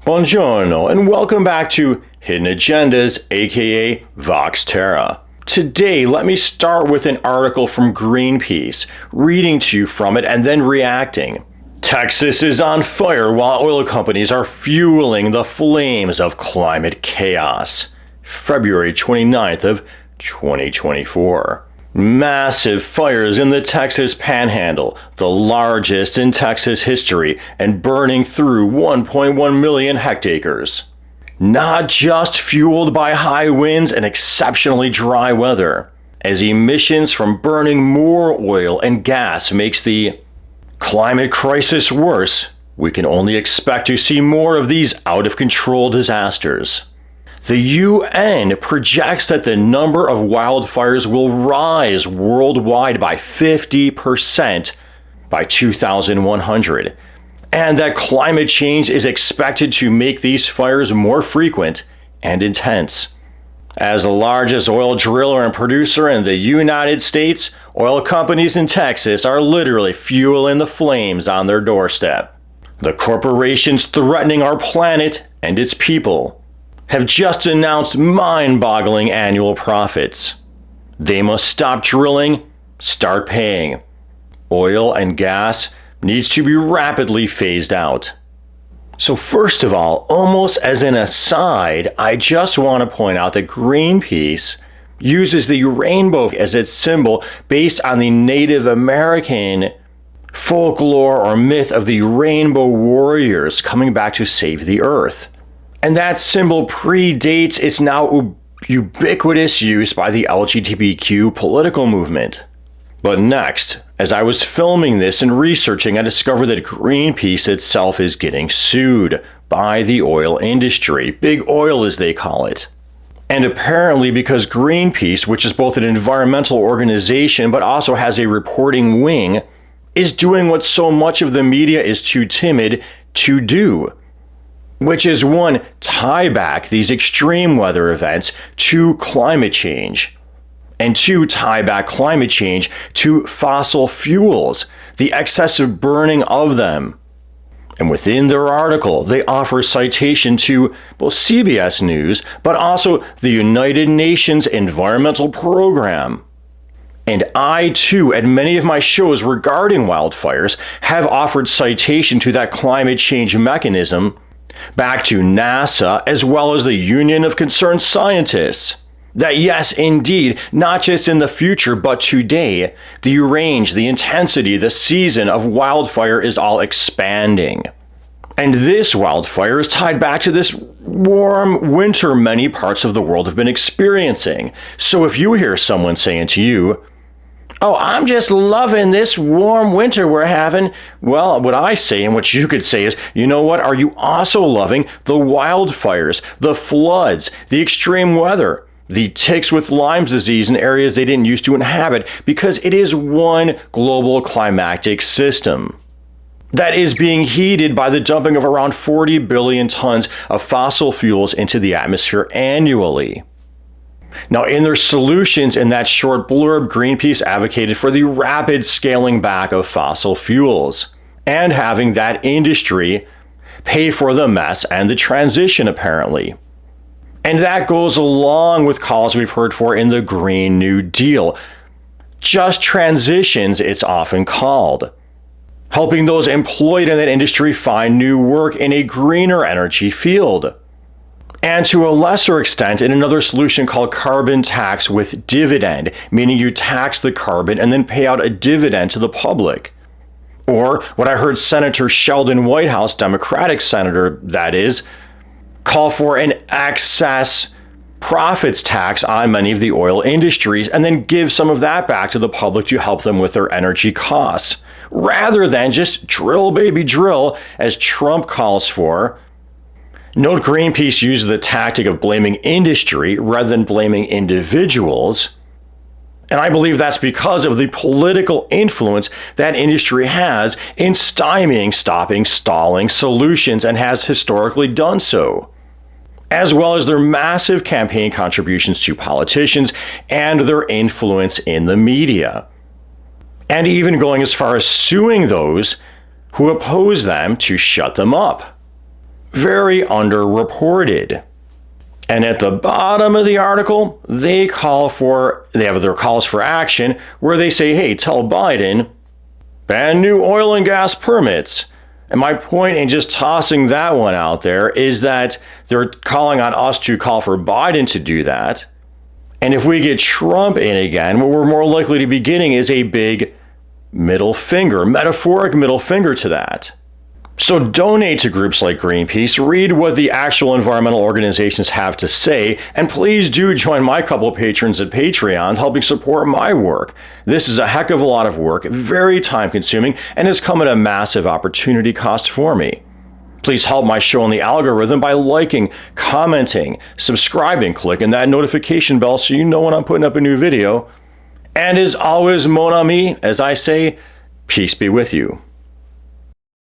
Buongiorno, and welcome back to Hidden Agendas, aka Vox Terra. Today, let me start with an article from Greenpeace, reading to you from it and then reacting. Texas is on fire while oil companies are fueling the flames of climate chaos. February 29th of 2024. Massive fires in the Texas Panhandle, the largest in Texas history, and burning through 1.1 million hectares. Not just fueled by high winds and exceptionally dry weather, as emissions from burning more oil and gas makes the climate crisis worse, we can only expect to see more of these out-of-control disasters. The UN projects that the number of wildfires will rise worldwide by 50% by 2100, and that climate change is expected to make these fires more frequent and intense. As the largest oil driller and producer in the United States, oil companies in Texas are literally fueling the flames on their doorstep. The corporations threatening our planet and its people have just announced mind-boggling annual profits. They must stop drilling, start paying. Oil and gas needs to be rapidly phased out. So first of all, almost as an aside, I just want to point out that Greenpeace uses the rainbow as its symbol based on the Native American folklore or myth of the rainbow warriors coming back to save the earth. And that symbol predates its now ubiquitous use by the LGBTQ political movement. But next, as I was filming this and researching, I discovered that Greenpeace itself is getting sued by the oil industry, big oil as they call it. And apparently because Greenpeace, which is both an environmental organization but also has a reporting wing, is doing what so much of the media is too timid to do, which is one, tie back these extreme weather events to climate change, and two, tie back climate change to fossil fuels, the excessive burning of them. And within their article, they offer citation to both CBS News, but also the United Nations Environmental Program. And I, too, at many of my shows regarding wildfires, have offered citation to that climate change mechanism back to NASA, as well as the Union of Concerned Scientists. That yes, indeed, not just in the future, but today, the range, the intensity, the season of wildfire is all expanding. And this wildfire is tied back to this warm winter many parts of the world have been experiencing. So if you hear someone saying to you, "Oh, I'm just loving this warm winter we're having," well, what I say and what you could say is, you know what, are you also loving the wildfires, the floods, the extreme weather, the ticks with Lyme disease in areas they didn't used to inhabit, because it is one global climatic system that is being heated by the dumping of around 40 billion tons of fossil fuels into the atmosphere annually. Now, in their solutions in that short blurb, Greenpeace advocated for the rapid scaling back of fossil fuels and having that industry pay for the mess and the transition, apparently. And that goes along with calls we've heard for in the Green New Deal. Just transitions, it's often called. Helping those employed in that industry find new work in a greener energy field. And to a lesser extent, in another solution called carbon tax with dividend, meaning you tax the carbon and then pay out a dividend to the public. Or what I heard Senator Sheldon Whitehouse, Democratic senator that is, call for an excess profits tax on many of the oil industries and then give some of that back to the public to help them with their energy costs, rather than just drill baby drill as Trump calls for. Note Greenpeace uses the tactic of blaming industry rather than blaming individuals. And I believe that's because of the political influence that industry has in stymieing, stopping, stalling solutions, and has historically done so, as well as their massive campaign contributions to politicians and their influence in the media, and even going as far as suing those who oppose them to shut them up. very underreported. And at the bottom of the article, they have their calls for action where they say, hey, tell Biden, ban new oil and gas permits. And my point in just tossing that one out there is that they're calling on us to call for Biden to do that. And if we get Trump in again, what we're more likely to be getting is a big middle finger, metaphoric middle finger to that. So donate to groups like Greenpeace, read what the actual environmental organizations have to say, and please do join my couple of patrons at Patreon helping support my work. This is a heck of a lot of work, very time consuming, and has come at a massive opportunity cost for me. Please help my show in the algorithm by liking, commenting, subscribing, clicking that notification bell so you know when I'm putting up a new video. And as always, mon ami, as I say, peace be with you.